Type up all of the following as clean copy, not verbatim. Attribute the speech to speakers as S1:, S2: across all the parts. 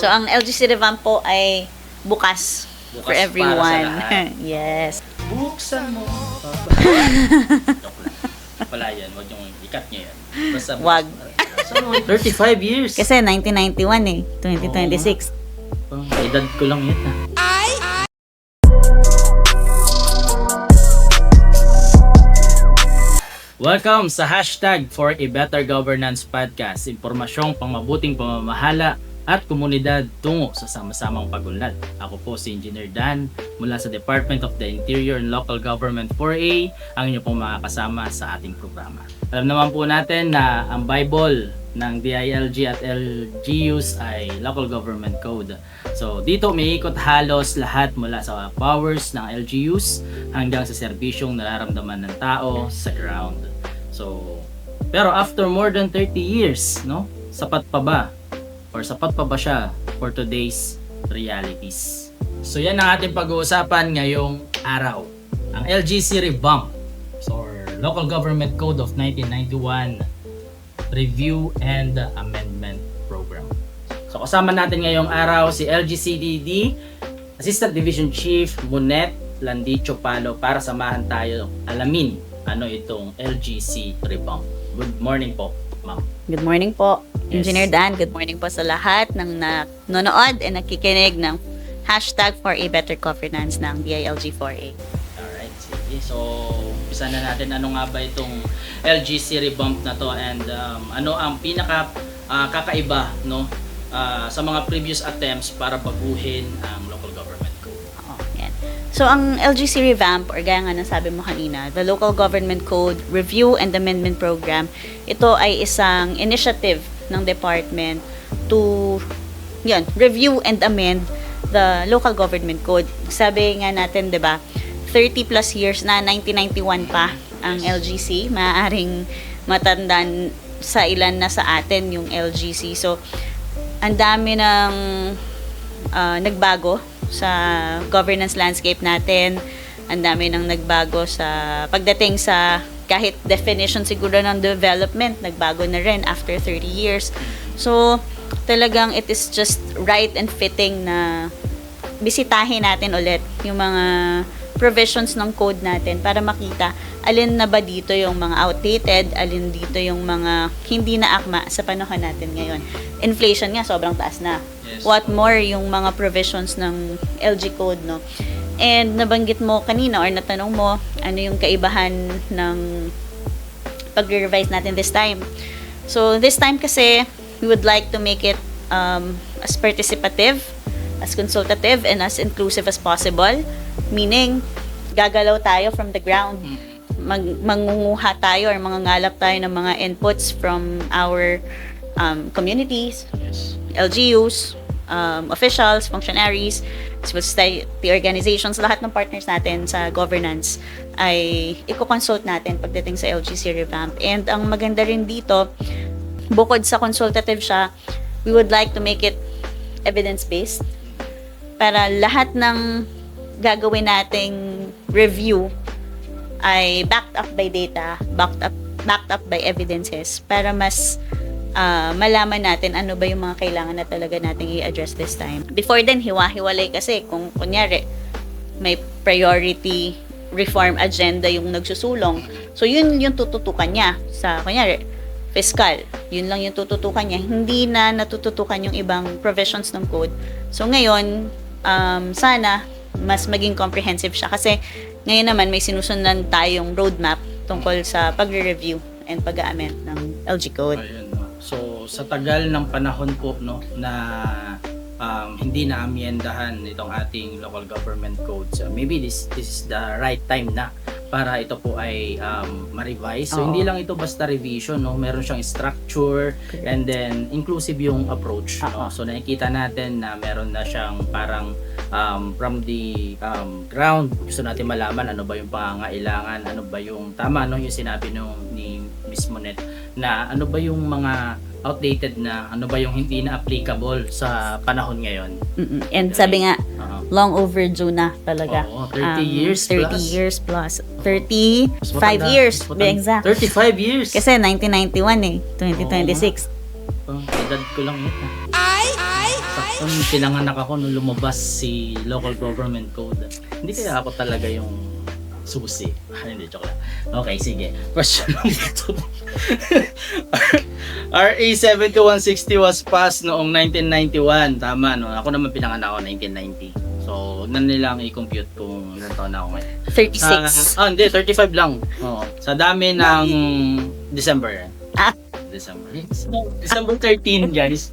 S1: So, ang LGC revamp po ay bukas for everyone.
S2: Para sa lahat.
S1: Yes.
S2: Buksan mo. Joke lang. Wala yan. Huwag yung ikat nyo yan. Basta
S1: Wag.
S2: 35 years.
S1: Kasi 1991 eh. 2026.
S2: Edad ko lang yun Welcome sa Hashtag for a Better Governance Podcast. Impormasyong pangmabuting pamamahala at komunidad tungo sa sama-samang pagunlad. Ako po si Engineer Dan mula sa Department of the Interior and Local Government 4A, ang inyo pong makakasama sa ating programa. Alam naman po natin na ang Bible ng DILG at LGUs ay Local Government Code. So dito may ikot halos lahat mula sa powers ng LGUs hanggang sa serbisyong nararamdaman ng tao sa ground. So, pero after more than 30 years, no? Sapat pa ba? Or sapat pa ba siya for today's realities? So yan ang ating pag-uusapan ngayong araw. Ang LGC Revamp, so, or Local Government Code of 1991 Review and Amendment Program. So kasama natin ngayong araw si LGCDD Assistant Division Chief Monet Landicho Palo para samahan tayo alamin ano itong LGC Revamp. Good morning po, ma'am.
S1: Good morning po,
S2: Yes.
S1: Engineer Dan. Good morning po sa lahat ng nanonood and nakikinig ng Hashtag for a Better Governance ng DILG4A.
S2: Alright, sige. So, umpisa na natin ano nga ba itong LGC Revamp na to and ano ang pinaka kakaiba no sa mga previous attempts para baguhin ang local government code.
S1: Oo, yan. So, ang LGC Revamp, or gaya nga ng sabi mo kanina, the Local Government Code Review and Amendment Program, ito ay isang initiative ng department to review and amend the Local Government Code. Sabi nga natin, 'di ba, 30 plus years na, 1991 pa ang LGC, maaaring matandaan sa ilan na sa atin yung LGC. So, ang dami ng nagbago sa governance landscape natin. Ang dami ng nagbago sa pagdating sa kahit definition siguro ng development, nagbago na rin after 30 years. So, talagang it is just right and fitting na bisitahin natin ulit yung mga provisions ng code natin para makita alin na ba dito yung mga outdated, alin dito yung mga hindi na akma sa panahon natin ngayon. Inflation nga, sobrang taas na.
S2: Yes.
S1: What more yung mga provisions ng LG code, no? And nabanggit mo kanina or natanong mo, ano yung kaibahan ng pag-revise natin this time. So, this time kasi, we would like to make it as participative, as consultative, and as inclusive as possible. Meaning, gagalaw tayo from the ground. Mangunguha tayo or mangangalap tayo ng mga inputs from our communities,
S2: Yes.
S1: LGUs, officials, functionaries, civil society organizations, lahat ng partners natin sa governance ay i-consult natin pagdating sa LGC Revamp. And ang maganda rin dito, bukod sa consultative siya, we would like to make it evidence-based para lahat ng gagawin nating review ay backed up by data, backed up by evidences para mas malaman natin ano ba yung mga kailangan na talaga nating i-address this time. Before then, hiwa-hiwalay kasi kung kunyari may priority reform agenda yung nagsusulong. So, yun yung tututukan niya sa, kunyari, fiscal. Yun lang yung tututukan niya. Hindi na natututukan yung ibang provisions ng code. So, ngayon, sana mas maging comprehensive siya kasi ngayon naman may sinusundan tayong roadmap tungkol sa pagre-review and pag-a-amend ng LG code.
S2: Ayun, no. So sa tagal ng panahon po no na hindi na amyendahan itong ating local government codes, maybe this is the right time na para ito po ay ma-revise. So
S1: Oo.
S2: hindi lang ito basta revision, no, meron siyang structure and then inclusive yung approach, no. So nakikita natin na meron na siyang parang from the ground, gusto natin malaman ano ba yung pangangailangan, ano ba yung tama, no, yung sinabi ni Miss Monet na ano ba yung mga outdated na, ano ba yung hindi na applicable sa panahon ngayon.
S1: And sabi nga,
S2: Oo.
S1: long overdue na talaga.
S2: Oo, 30 years
S1: 30
S2: plus.
S1: years plus. 35
S2: Mas matanda,
S1: years,
S2: mas
S1: to be
S2: matanda.
S1: exact.
S2: 35 years.
S1: Kasi 1991 eh, 2026.
S2: Edad ko lang yun. Sakto. Nung pinanganak ako, nung lumabas si Local Government Code, hindi kaya ako talaga yung susi. Hindi, joke lang. Okay, sige. Question number 2. RA 7160 was passed noong 1991. Tama, no? Ako naman pinanganak ako 1990. So, huwag na nilang i-compute kung ilang taon na ako ngayon.
S1: 36.
S2: Hindi, 35 lang. Oo. Sa dami ng December.
S1: Ah.
S2: December 13, guys.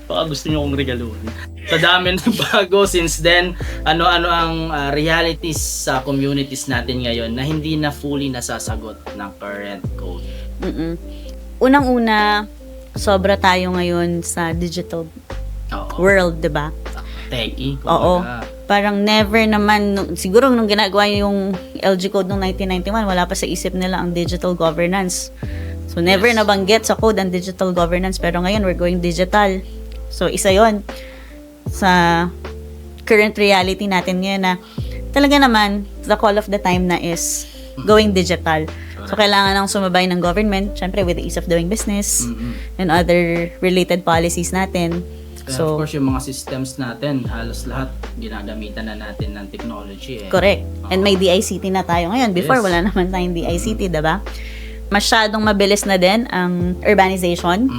S2: Baka gusto nyo kong regaluhin. Sa dami ng bago since then, ano-ano ang realities sa communities natin ngayon na hindi na fully nasasagot ng current code.
S1: Unang-una, sobra tayo ngayon sa digital
S2: Oo.
S1: world, 'di ba?
S2: Techie.
S1: Oo. Parang never naman, siguro nung ginagawa yung LG code noong 1991, wala pa sa isip nila ang digital governance. So never
S2: Yes.
S1: nabanggit sa code ang digital governance, pero ngayon we're going digital. So isa yon sa current reality natin ngayon na talaga naman, the call of the time na is going digital. So kailangan nang sumabay ng government, syempre with the ease of doing business and other related policies natin.
S2: Kaya of course, yung mga systems natin, halos lahat ginagamitan na natin ng technology.
S1: Correct. And may DICT na tayo ngayon. Before,
S2: Yes.
S1: wala naman tayong DICT, diba? Masyadong mabilis na din ang urbanization.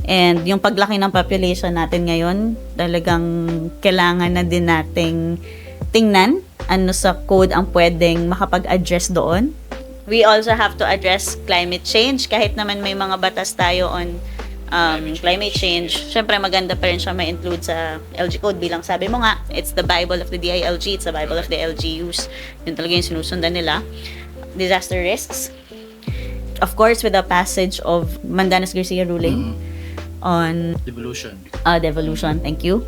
S1: And yung paglaki ng population natin ngayon, talagang kailangan na din nating tingnan ano sa code ang pwedeng makapag-address doon. We also have to address climate change. Kahit naman may mga batas tayo on climate change, syempre maganda pa rin siya ma-include sa LG code bilang sabi mo nga, it's the Bible of the DILG, it's the Bible of the LGUs. Yun talaga yung sinusundan nila. Disaster risks. Of course, with the passage of Mandanas-Garcia ruling on
S2: Devolution.
S1: devolution, thank you.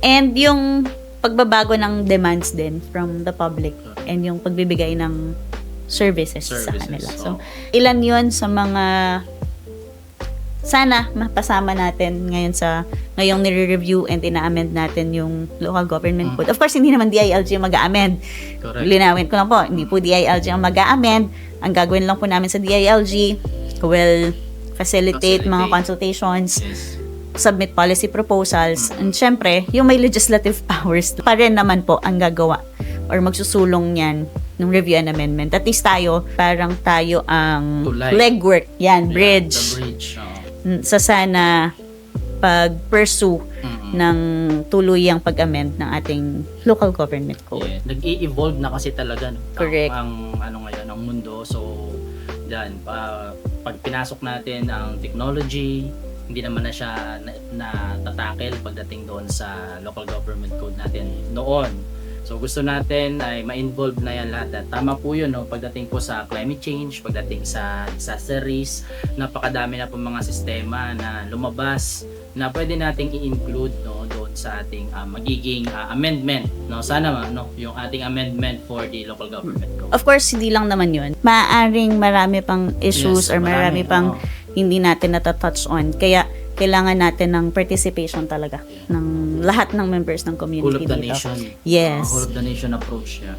S1: And yung pagbabago ng demands din from the public and yung pagbibigay ng services sa kanila. So, ilan yun sa mga sana mapasama natin ngayon sa ngayong nire-review and ina-amend natin yung local government code. Of course, hindi naman DILG ang mag-a-amend.
S2: Correct.
S1: Linawin ko lang po, hindi po DILG ang mag-a-amend. Ang gagawin lang po namin sa DILG will facilitate mga consultations,
S2: Yes.
S1: submit policy proposals, and syempre, yung may legislative powers pa rin naman po ang gagawa or magsusulong yan ng review and amendment. At least tayo, parang tayo ang
S2: Tulay.
S1: legwork. Yan,
S2: Yeah,
S1: bridge.
S2: the bridge. Oo.
S1: Sa sana pag-pursue ng tuluyang pag-amend ng ating local government code.
S2: Yeah. Nag-i-evolve na kasi talaga no?
S1: Correct.
S2: ang ano ngayon ang mundo. So yan pag pinasok natin ang technology, hindi naman na siya natatakel pagdating doon sa local government code natin noon. So gusto natin ay ma-involve na yan lahat. At tama po yun, no? Pagdating po sa climate change, pagdating sa disaster risk, napakadami na po mga sistema na lumabas na pwede nating i-include no, doon sa ating magiging amendment. No? Sana no, yung ating amendment for the local government code.
S1: Of course, hindi lang naman yun. Maaring marami pang issues
S2: Yes,
S1: or marami pang
S2: oo.
S1: hindi natin natatouch on. Kaya kailangan natin ng participation talaga ng lahat ng members ng
S2: Whole
S1: community
S2: of the
S1: dito.
S2: nation.
S1: Yes.
S2: Whole of the nation approach niya.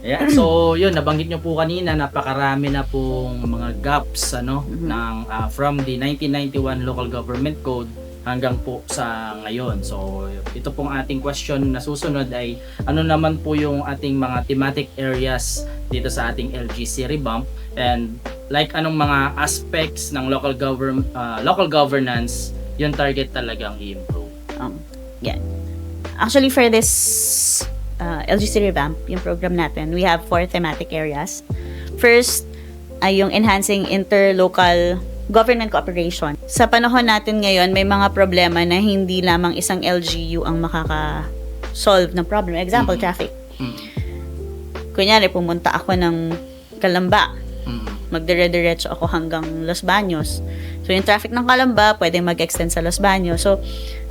S2: Yeah. So, yun, nabanggit nyo po kanina, napakarami na pong mga gaps ng from the 1991 Local Government Code hanggang po sa ngayon. So, ito pong ating question na susunod ay ano naman po yung ating mga thematic areas dito sa ating LGC revamp, and like anong mga aspects ng local governance yung target talagang i-improve.
S1: Yeah. Actually, for this LGC revamp, yung program natin, we have 4 thematic areas. First, ay yung enhancing interlocal government cooperation. Sa panahon natin ngayon, may mga problema na hindi lamang isang LGU ang makaka-solve ng problem. Example, traffic. Kunyari, pumunta ako ng Calamba. Magdire-diretso ako hanggang Los Baños. So, yung traffic ng Calamba, pwedeng mag-extend sa Los Baños. So,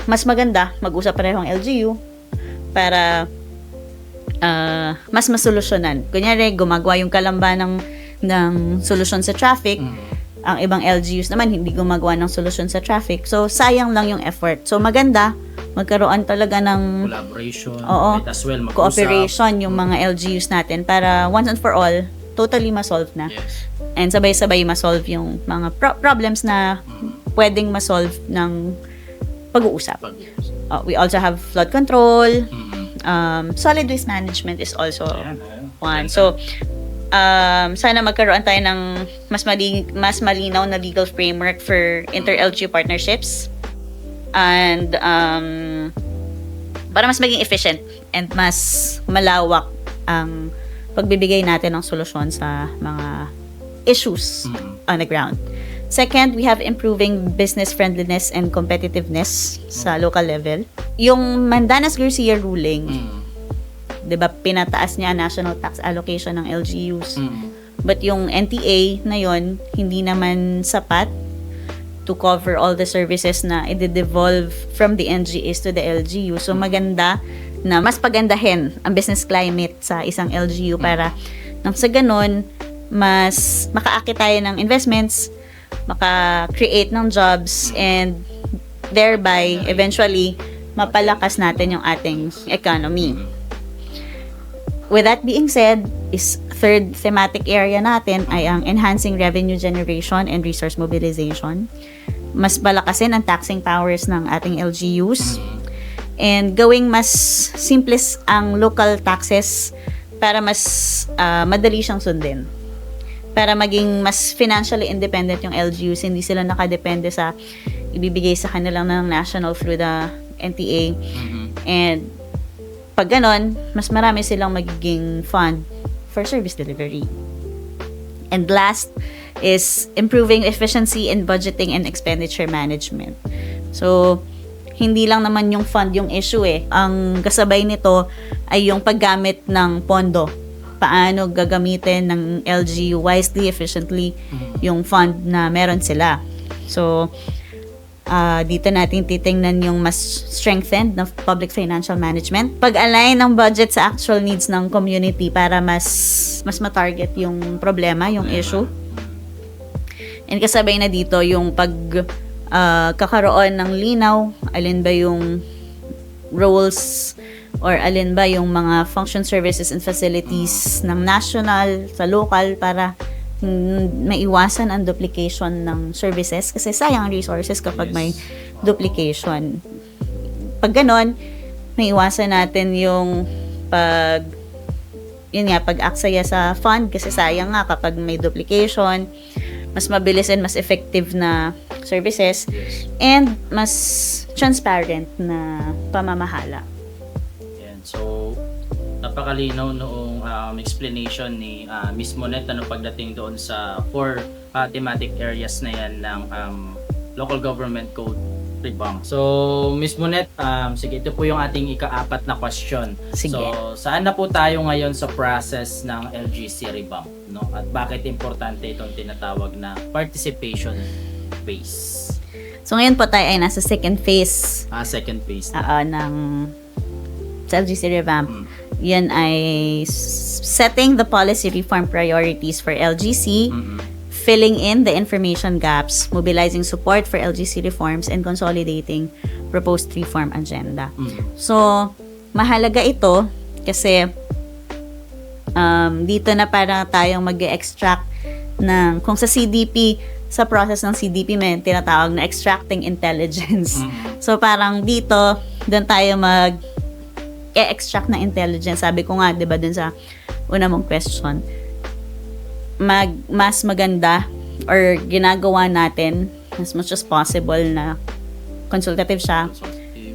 S1: mas maganda, mag-usap parehong LGU para mas masolusyonan. Kunyari, gumagawa yung Calamba ng solusyon sa traffic. Ang ibang LGUs naman, hindi gumagawa ng solusyon sa traffic. So, sayang lang yung effort. So, maganda, magkaroon talaga ng
S2: Collaboration,
S1: Oo.
S2: as well, mag-usap.
S1: cooperation yung mga LGUs natin para once and for all, totally ma-solve na.
S2: Yes.
S1: And sabay-sabay ma-solve yung mga problems na pwedeng ma-solve ng pag-uusap. We also have flood control, solid waste management is also one. So, sana magkaroon tayo ng mas malinaw na legal framework for inter-LGU partnerships and para mas maging efficient and mas malawak ang pagbibigay natin ng solusyon sa mga issues on the ground. Second, we have improving business friendliness and competitiveness sa local level. Yung Mandanas-Garcia ruling, 'di ba, pinataas niya national tax allocation ng LGUs. But yung NTA na yon hindi naman sapat to cover all the services na i-devolve from the NGAs to the LGU. So maganda na mas pagandahin ang business climate sa isang LGU para nang sa ganun mas makaakit tayo ng investments, maka-create ng jobs, and thereby eventually mapalakas natin yung ating economy. With that being said, is third thematic area natin ay ang enhancing revenue generation and resource mobilization. Mas palakasin ang taxing powers ng ating LGUs and gawing mas simples ang local taxes para mas madali siyang sundin. Para maging mas financially independent yung LGUs, hindi sila nakadepende sa ibibigay sa kanila ng national through the NTA. And pag ganon, mas marami silang magiging fund for service delivery. And last is improving efficiency in budgeting and expenditure management. So, hindi lang naman yung fund yung issue eh. Ang kasabay nito ay yung paggamit ng pondo. Paano gagamitin ng LGU wisely, efficiently yung fund na meron sila. So, dito natin titingnan yung mas strengthened na public financial management. Pag-align ng budget sa actual needs ng community para mas ma-target yung problema, yung issue. And kasabay na dito yung kakaroon ng linaw, alin ba yung roles or alin ba yung mga function, services, and facilities ng national sa local para maiwasan ang duplication ng services kasi sayang ang resources kapag may duplication. Pag ganon, maiwasan natin yung pag-aksaya sa fund kasi sayang nga kapag may duplication, mas mabilis and mas effective na services and mas transparent na pamamahala.
S2: So, napakalinaw noong explanation ni Miss Monette pagdating doon sa 4 thematic areas na yan ng Local Government Code Revamp. So, Miss Monette, sige, ito po yung ating ika-4 na question.
S1: Sige.
S2: So, saan na po tayo ngayon sa process ng LGC Revamp? No? At bakit importante itong tinatawag na participation phase?
S1: So, ngayon po tayo ay nasa second phase.
S2: Second phase.
S1: Ng sa LGC Revamp. Yan ay setting the policy reform priorities for LGC, filling in the information gaps, mobilizing support for LGC reforms, and consolidating proposed reform agenda. So, mahalaga ito kasi dito na para tayong mag-extract ng, kung sa CDP, sa process ng CDP may tinatawag na extracting intelligence. So, parang dito, doon tayo extract na intelligence. Sabi ko nga, 'di ba, dun sa una mong question, mas maganda or ginagawa natin as much as possible na consultative siya,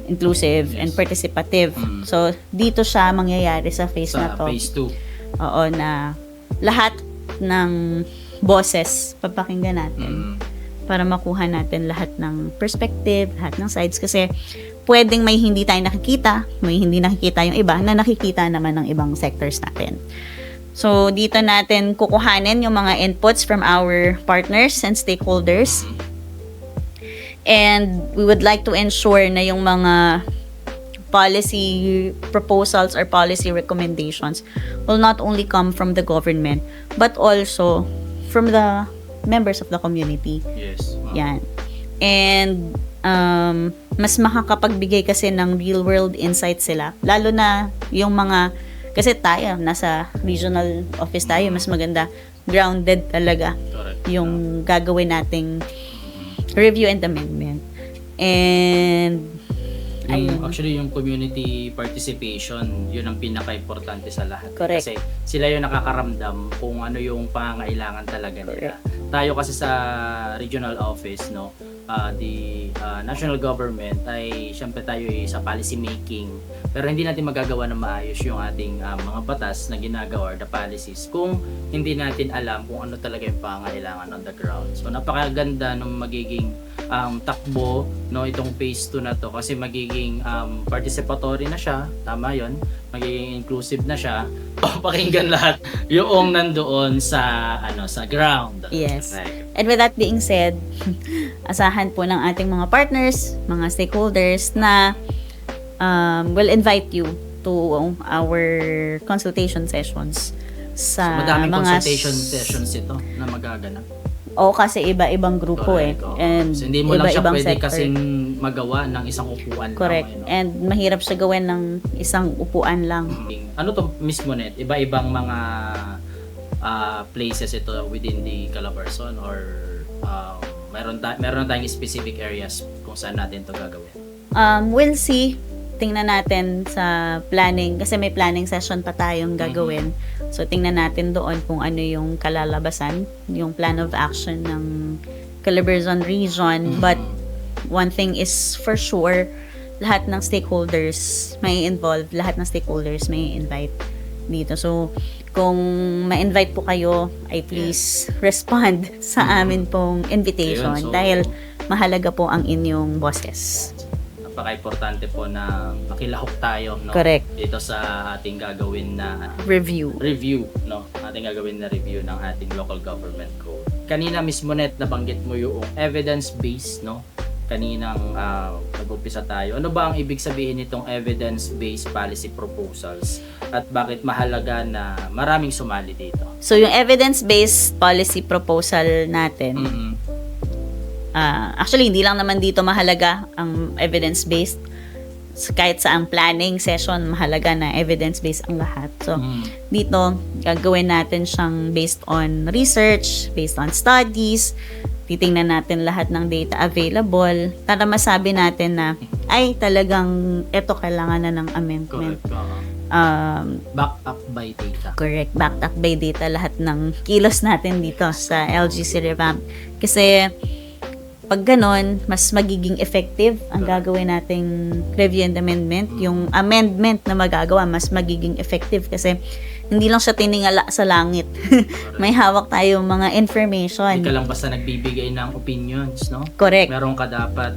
S1: inclusive, and participative. So, dito siya mangyayari sa phase na to.
S2: Phase 2.
S1: Oo, na lahat ng boses papakinggan natin para makuha natin lahat ng perspective, lahat ng sides kasi pwedeng may hindi tayo nakikita, may hindi nakikita yung iba na nakikita naman ng ibang sectors natin. So, dito natin kukuhanin yung mga inputs from our partners and stakeholders. And we would like to ensure na yung mga policy proposals or policy recommendations will not only come from the government, but also from the members of the community.
S2: Yes.
S1: Yan. And mas makakapagbigay kasi ng real world insights sila. Lalo na yung mga, kasi tayo, nasa regional office tayo, mas maganda, grounded talaga
S2: Correct.
S1: yung gagawin nating review and amendment. And ayun.
S2: Actually, yung community participation, yun ang pinaka-importante sa lahat.
S1: Correct.
S2: Kasi sila yung nakakaramdam kung ano yung pangangailangan talaga nila. Tayo kasi sa regional office, no, the national government ay syempre tayo ay sa policy making. Pero hindi natin magagawa na maayos yung ating mga batas na ginagawa or the policies kung hindi natin alam kung ano talaga yung pangangailangan on the ground. So napakaganda ng magiging takbo, no, itong phase 2 na to kasi magiging participatory na siya, tama yon, magiging inclusive na siya, pakinggan lahat yung nandoon sa sa ground.
S1: Yes.
S2: Right.
S1: And with that being said, asahan po ng ating mga partners, mga stakeholders na will invite you to our consultation sessions sa
S2: Madaming
S1: mga
S2: consultation sessions ito na magaganap.
S1: O kasi iba-ibang grupo
S2: Correct, oo.
S1: and
S2: So, hindi mo lang siya
S1: iba-ibang
S2: pwede
S1: sector.
S2: kasing magawa ng isang upuan
S1: Correct.
S2: lang.
S1: And mahirap siya gawin ng isang upuan lang.
S2: Ano to mismo net? Iba-ibang mga places ito within the Calabarzon or meron na tayong specific areas kung saan natin to gagawin?
S1: We'll see. Tingnan natin sa planning kasi may planning session pa tayong gagawin. So tingnan natin doon kung ano yung kalalabasan, yung plan of action ng Calabarzon region. But one thing is for sure, lahat ng stakeholders may involve, lahat ng stakeholders may invite dito. So kung ma-invite po kayo, ay please respond sa amin pong invitation.
S2: Ayun, so,
S1: dahil mahalaga po ang inyong boses.
S2: Napaka-importante po na makilahok tayo, no?
S1: Correct.
S2: Dito sa ating gagawin na
S1: Review.
S2: no? Ating gagawin na review ng ating local government code. Kanina mismo net nabanggit mo yung evidence-based, no? Kaninang nag-umpisa tayo. Ano ba ang ibig sabihin nitong evidence-based policy proposals at bakit mahalaga na maraming sumali dito?
S1: So, yung evidence-based policy proposal natin, actually, hindi lang naman dito mahalaga ang evidence-based. So, kahit sa ang planning session, mahalaga na evidence-based ang lahat. So, dito, gagawin natin siyang based on research, based on studies, titingnan natin lahat ng data available para masabi natin na, ay, talagang ito kailangan na ng amendment.
S2: Correct. Backed up by data.
S1: Correct. Backed up by data lahat ng kilos natin dito sa LGC Revamp. Kasi, pag ganon, mas magiging effective ang gagawin nating review and amendment. Yung amendment na magagawa, mas magiging effective kasi hindi lang siya tiningala sa langit. May hawak tayong mga information.
S2: Hindi ka lang basta nagbibigay ng opinions, no?
S1: Correct.
S2: Meron ka dapat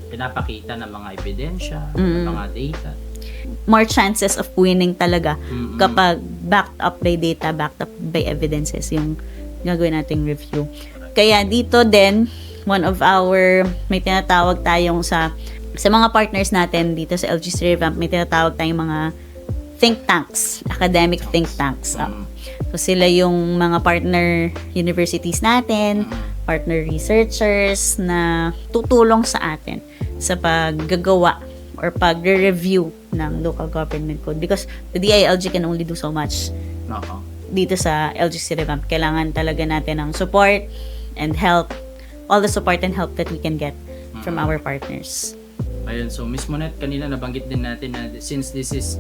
S2: pinapakita ng mga ebidensya, mga data.
S1: More chances of winning talaga kapag backed up by data, backed up by evidences yung gagawin nating review. Kaya dito din, one of our, may tinatawag tayong sa mga partners natin dito sa LGC Revamp, may tinatawag tayong mga think tanks, academic think tanks. So sila yung mga partner universities natin, partner researchers na tutulong sa atin sa paggagawa or pagre-review ng local government code because the DILG can only do so much dito sa LGC Revamp. Kailangan talaga natin ng support and help, all the support and help that we can get from our partners.
S2: Ayun, so mismo net kanina nabanggit din natin na since this is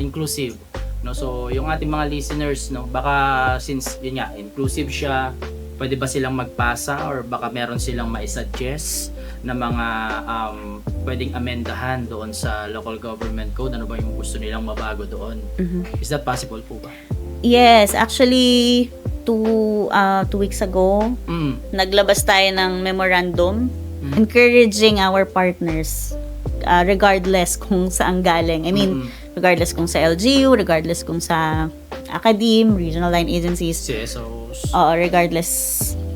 S2: inclusive, no, so yung ating mga listeners, no, baka since yun nga inclusive siya, pwede ba silang magpasa or baka meron silang ma-suggest na mga pwedeng amendahan doon sa local government code? Ano ba yung gusto nilang mabago doon? Is that possible po ba?
S1: Yes, actually 2 weeks ago, naglabas tayo ng memorandum encouraging our partners regardless kung saan galing. I mean, regardless kung sa LGU, regardless kung sa academe, regional line agencies,
S2: CSOs.
S1: Regardless,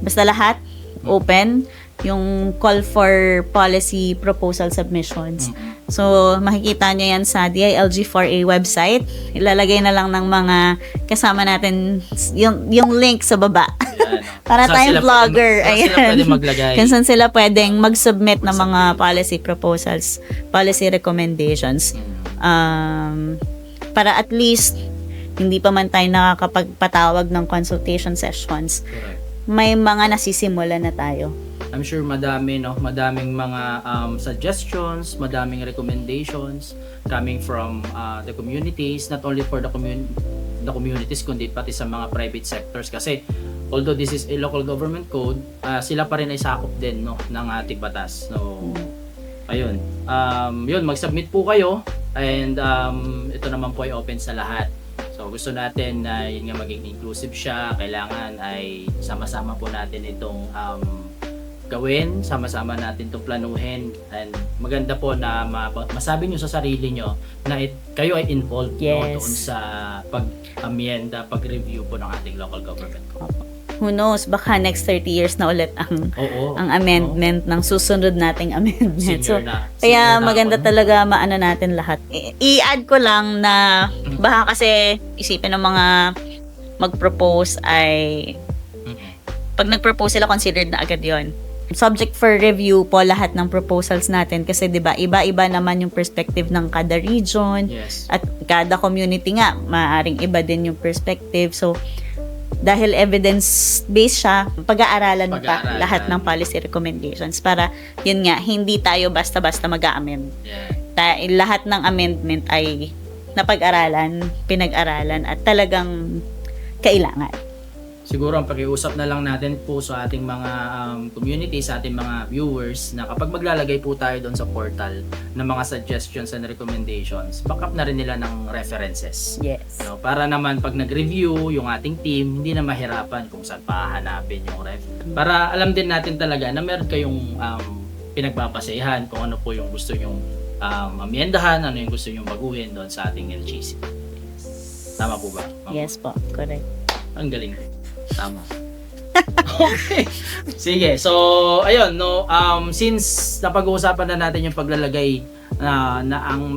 S1: basta lahat open yung call for policy proposal submissions. So, makikita nyo yan sa DILG4A website. Ilalagay na lang ng mga kasama natin yung link sa baba. Para tayong vlogger. Kung saan sila pwedeng mag-submit ng mga policy proposals, policy recommendations. Para at least, hindi pa man tayo nakakapagpatawag ng consultation sessions. may mga nasisimula na tayo.
S2: I'm sure madaming mga suggestions, madaming recommendations coming from the communities, not only for the communities kundi pati sa mga private sectors, kasi although this is a local government code, sila pa rin ay sakop din ng ating batas. So ayun, yun, mag-submit po kayo, and ito naman po ay open sa lahat. So gusto natin na yun nga maging inclusive siya, kailangan ay sama-sama po natin itong gawin, sama-sama natin itong planuhin, and maganda po na masabi nyo sa sarili nyo na kayo ay involved
S1: Yes.
S2: doon sa pag-amyenda, pag-review po ng ating local government code.
S1: Who knows, baka next 30 years na ulit ang
S2: Oo,
S1: amendment ng susunod nating amendment.
S2: Senior
S1: So,
S2: na.
S1: kaya
S2: Senior na
S1: maganda
S2: ako, no?
S1: talaga maano natin lahat. I-add ko lang na baka kasi isipin ng mga mag-propose ay pag nag-propose sila, considered na agad yon. Subject for review po lahat ng proposals natin kasi 'di ba iba-iba naman yung perspective ng kada region
S2: Yes.
S1: at kada community nga maaring iba din yung perspective. So dahil evidence-based siya, pag-aaralan pa
S2: Pag-aaralan.
S1: lahat ng policy recommendations para yun nga, hindi tayo basta-basta mag-amend.
S2: Yeah.
S1: Lahat ng amendment ay napag-aralan, pinag-aralan at talagang kailangan.
S2: Siguro ang pakiusap na lang natin po sa ating mga community, sa ating mga viewers, na kapag maglalagay po tayo doon sa portal ng mga suggestions and recommendations, backup na rin nila ng references.
S1: Yes.
S2: Para naman pag nag-review yung ating team, hindi na mahirapan kung saan pahanapin yung ref. Para alam din natin talaga na meron kayong pinagpapasehan kung ano po yung gusto nyong amyendahan, ano yung gusto nyong baguhin doon sa ating LGC. Tama po ba?
S1: Yes po, correct.
S2: Ang galing. Tama. Okay. Sige. So, ayun, since napag-uusapan na natin yung paglalagay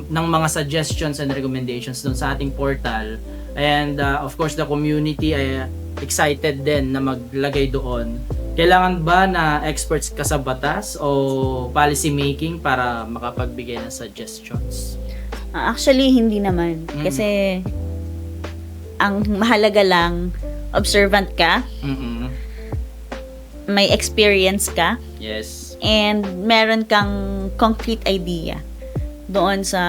S2: ng mga suggestions and recommendations doon sa ating portal, and of course the community ay excited din na maglagay doon. Kailangan ba na experts ka sa batas o policy making para makapagbigay ng suggestions?
S1: Actually, hindi naman. Kasi ang mahalaga lang, observant ka, may experience ka,
S2: Yes.
S1: and meron kang concrete idea doon sa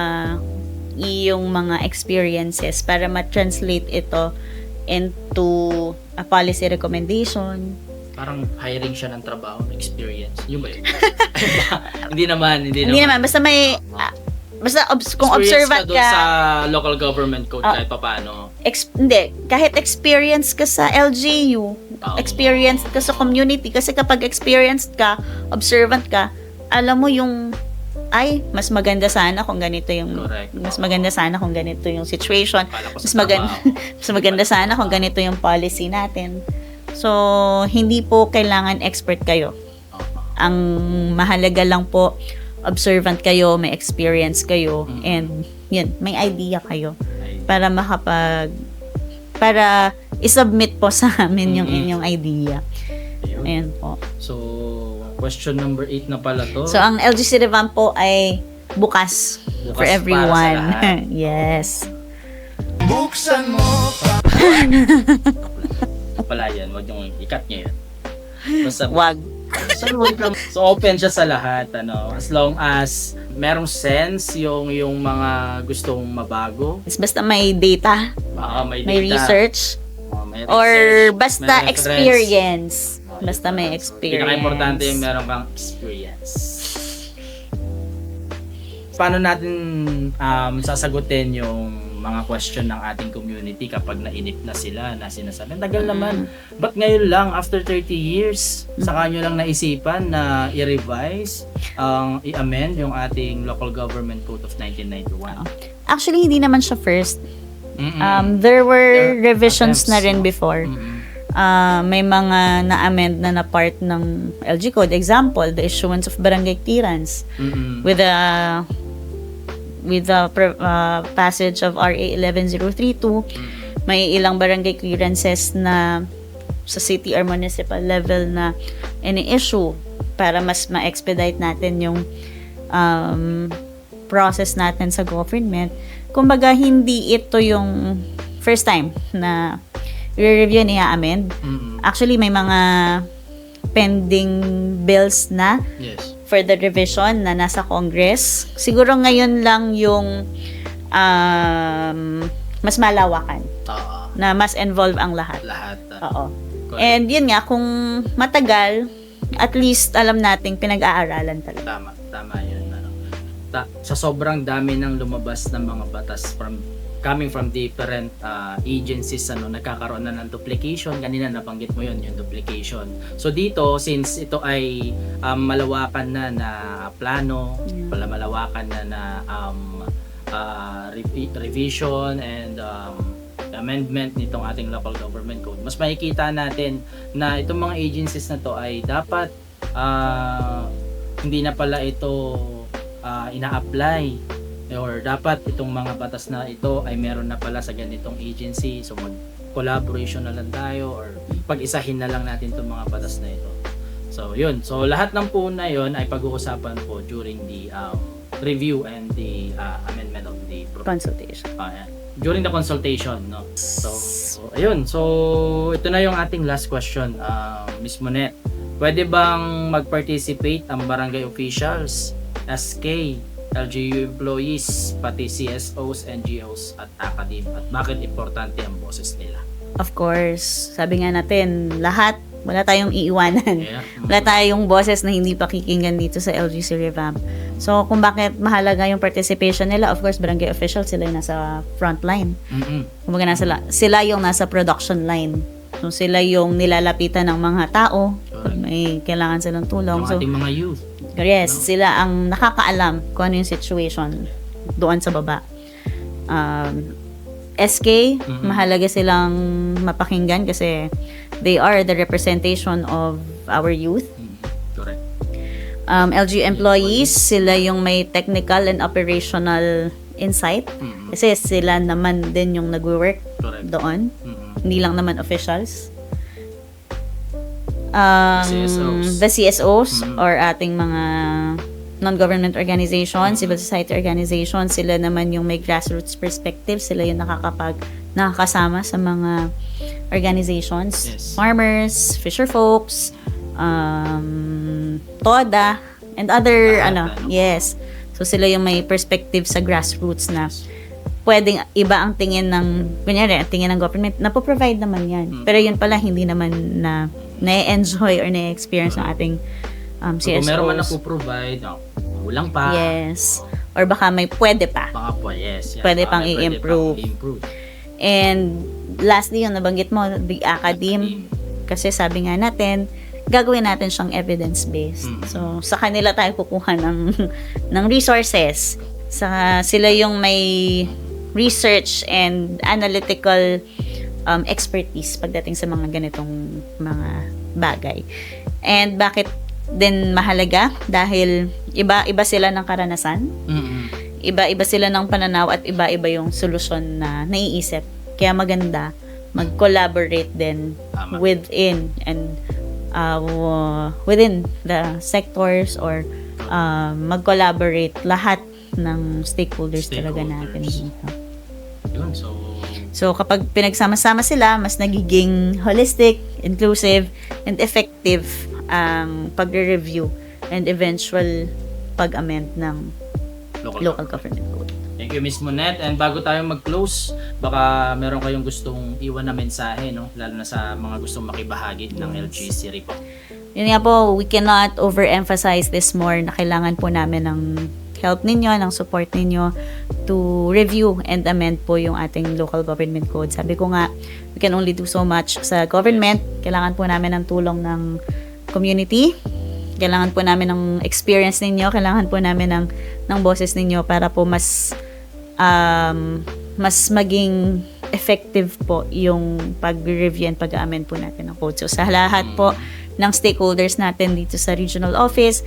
S1: iyong mga experiences para ma-translate ito into a policy recommendation.
S2: Parang hiring siya ng trabaho, experience. Yung ba yun? Hindi naman.
S1: Hindi naman, basta may kung
S2: Experience
S1: observant
S2: doon
S1: ka,
S2: sa local government code kahit paano.
S1: hindi, kahit experience ka sa LGU, experience ka sa community, kasi kapag experienced ka, observant ka, alam mo yung mas maganda sana kung ganito yung
S2: Correct.
S1: mas maganda sana kung ganito yung situation,
S2: Akala ko sa
S1: mas maganda
S2: trabaho.
S1: mas maganda sana kung ganito yung policy natin. So hindi po kailangan expert kayo. Ang mahalaga lang po, observant kayo, may experience kayo, and yun, may idea kayo para para isubmit po sa amin yung inyong idea.
S2: Ayun.
S1: Ayan po.
S2: So, question number 8 na pala to.
S1: So, ang LGC Revamp po ay bukas
S2: Bukas
S1: for
S2: para sa
S1: everyone.
S2: lahat.
S1: Yes.
S3: Buksan mo
S2: Pala yan, wag yung ikat niya yan. Basta,
S1: Wag.
S2: so open siya sa lahat, as long as merong sense yung mga gustong mabago.
S1: Basta may data,
S2: May
S1: may
S2: data,
S1: research,
S2: may
S1: or
S2: research,
S1: basta
S2: may reference.
S1: experience. Basta may experience.
S2: Pinaka-importante yung meron kang experience. Paano natin sasagutin yung mga question ng ating community kapag nainip na sila, na sinasabi, tagal naman, ba't ngayon lang, after 30 years, saka nyo lang naisipan na i-revise, i-amend yung ating Local Government Code of 1991?
S1: Actually, hindi naman siya first.
S2: Mm-mm.
S1: There were
S2: There are
S1: revisions na
S2: attempts,
S1: rin
S2: no?
S1: before.
S2: Mm-mm.
S1: May mga na-amend na part ng LG Code. Example, the issuance of barangay clearance
S2: Mm-mm.
S1: with the passage of RA 11032. May ilang barangay clearances na sa city or municipal level na ini-issue para mas ma-expedite natin yung process natin sa government. Kumbaga, hindi ito yung first time na i-review and i-amend.
S2: Mm-mm.
S1: Actually, may mga pending bills na
S2: Yes.
S1: for the revision na nasa Congress. Siguro ngayon lang yung mas malawakan
S2: Oo.
S1: na mas involve ang lahat.
S2: Lahat.
S1: Oo.
S2: Correct.
S1: And yun nga, kung matagal, at least alam nating pinag-aaralan talaga.
S2: Tama yun. Ano. Sa sobrang dami ng lumabas ng mga batas coming from different agencies, nagkakaroon na ng duplication. Kanina nabanggit mo yun, yung duplication. So dito, since ito ay malawakan na plano, malawakan na revision and amendment nitong ating local government code, mas makikita natin na itong mga agencies na to ay dapat hindi na pala ito ina-apply, or dapat itong mga batas na ito ay meron na pala sa ganitong agency, so mag-collaboration na lang tayo or pag-isahin na lang natin itong mga batas na ito. So yun, so lahat ng po na yun ay pag-uusapan po during the review and the amendment of the
S1: Consultation.
S2: during the consultation, no? So ayun, so ito na yung ating last question, Miss Monet. Pwede bang mag-participate ang barangay officials, SK, LGU employees, pati CSOs, NGOs at academe, at bakit importante ang boses nila?
S1: Of course, sabi nga natin, lahat, wala tayong iiwanan.
S2: Yeah.
S1: Wala tayong boses na hindi pakikinggan dito sa LGC Revamp. So, kung bakit mahalaga yung participation nila, of course, barangay officials, sila yung nasa front line. Kumbaga, sila yung nasa production line. So, sila yung nilalapitan ng mga tao. Pag may kailangan silang tulong.
S2: Yung
S1: So,
S2: ating mga youth.
S1: yes, sila ang nakakaalam kung ano yung situation doon sa baba. SK, mahalaga silang mapakinggan kasi they are the representation of our youth.
S2: Correct.
S1: LGU employees, sila yung may technical and operational insight. Kasi sila naman din yung nagwo-work
S2: Correct.
S1: doon. Hindi lang naman officials.
S2: CSOs.
S1: The CSOs or ating mga non-government organizations, civil society organizations, sila naman yung may grassroots perspective, sila yung nakakasama sa mga organizations,
S2: Yes.
S1: farmers, fisher folks, TODA, and other, yes. So, sila yung may perspective sa grassroots na pwedeng iba ang tingin ng, kunyari, ang tingin ng government, napoprovide naman yan. Pero yun pala, hindi naman na na-enjoy or na-experience ng ating
S2: So,
S1: CSOs.
S2: kung meron man na-provide, kulang pa.
S1: Yes. Or baka may pwede pa.
S2: Baka po, yes. Yan.
S1: Pwede
S2: Baka
S1: pang
S2: may
S1: i-improve.
S2: i-improve.
S1: And lastly, yung nabanggit mo, the academe. Kasi sabi nga natin, gagawin natin siyang evidence-based. So, sa kanila tayo kukuha ng resources. Sila yung may research and analytical expertise pagdating sa mga ganitong mga bagay. And bakit din mahalaga? Dahil iba-iba sila ng karanasan, iba-iba sila ng pananaw, at iba-iba yung solusyon na naiisip. Kaya maganda mag-collaborate din
S2: Tama.
S1: within and within the sectors, or mag-collaborate lahat ng stakeholders talaga natin dito.
S2: Yun,
S1: So, kapag pinagsama-sama sila, mas nagiging holistic, inclusive, and effective ang pagre-review and eventual pag-amend ng local government code.
S2: Thank you, Miss Monet. And bago tayo mag-close, baka meron kayong gustong iwan na mensahe, no? Lalo na sa mga gustong makibahagi ng LGC report.
S1: Yun nga po, we cannot overemphasize this more na kailangan po namin ng help ninyo, ng support ninyo to review and amend po yung ating local government code. Sabi ko nga, we can only do so much sa government. Kailangan po namin ng tulong ng community. Kailangan po namin ng experience ninyo. Kailangan po namin ng boses ninyo para po mas maging effective po yung pag-review and pag-amend po natin ng code. So, sa lahat po ng stakeholders natin dito sa regional office,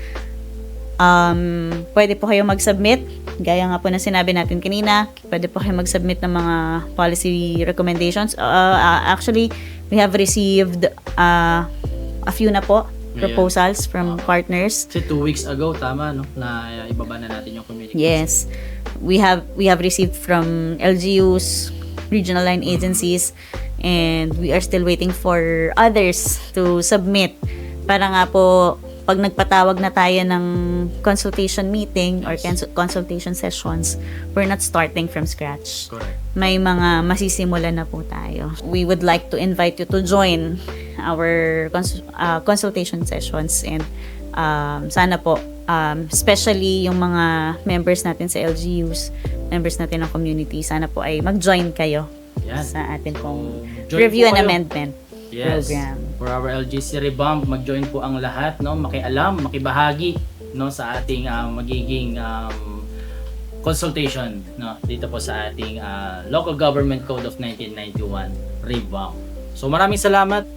S1: pwede po kayo mag-submit. Gaya nga po na sinabi natin kanina, pwede po kayo mag-submit ng mga policy recommendations. Actually, we have received a few na po proposals from partners.
S2: Kasi 2 weeks ago, tama, no? Na ibaba na natin yung communication.
S1: Yes. We have received from LGUs, regional line agencies, and we are still waiting for others to submit para nga po pag nagpatawag na tayo ng consultation meeting or consultation sessions, we're not starting from scratch.
S2: Correct.
S1: May mga masisimula na po tayo. We would like to invite you to join our consultation sessions, and sana po, especially yung mga members natin sa LGUs, members natin ng community, sana po ay mag-join kayo
S2: Yan.
S1: sa atin pong
S2: Join
S1: review
S2: po
S1: and
S2: kayo.
S1: amendment
S2: Yes.
S1: program.
S2: For our LGC Revamp, mag-join po ang lahat, no? Makialam, makibahagi, no, sa ating magiging consultation, no, dito po sa ating Local Government Code of 1991 Revamp. So maraming salamat,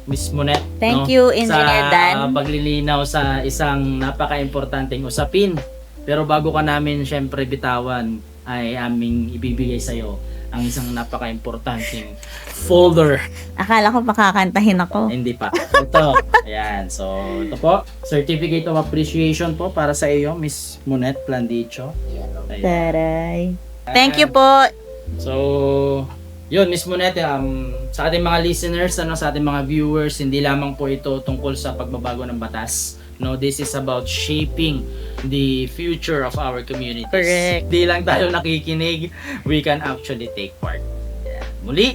S2: Miss Monet.
S1: Thank
S2: no,
S1: you, Engineer Dan.
S2: Sa paglilinaw sa isang napaka-importanteng usapin. Pero bago ka namin syempre bitawan, ay aming ibibigay sa iyo ang isang napaka-importanteng folder.
S1: Akala ko makakantahin ako.
S2: Hindi pa. Ito. Ayan. So, ito po. Certificate of Appreciation po para sa iyo, Miss Monet Plandicho. Ayan.
S1: Taray. Thank you po.
S2: So, yun, Miss Monet, sa ating mga listeners, sa ating mga viewers, hindi lamang po ito tungkol sa pagbabago ng batas. No, this is about shaping the future of our communities.
S1: Correct.
S2: Di lang tayo nakikinig, we can actually take part. Ayan. Muli,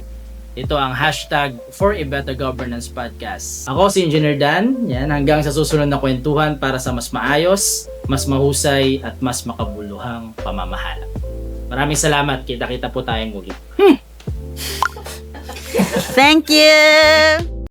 S2: ito ang hashtag for a better governance podcast. Ako si Engineer Dan. Yan, hanggang sa susunod na kwentuhan para sa mas maayos, mas mahusay at mas makabuluhang pamamahala. Maraming salamat. Kita-kita po tayong muli.
S1: Thank you.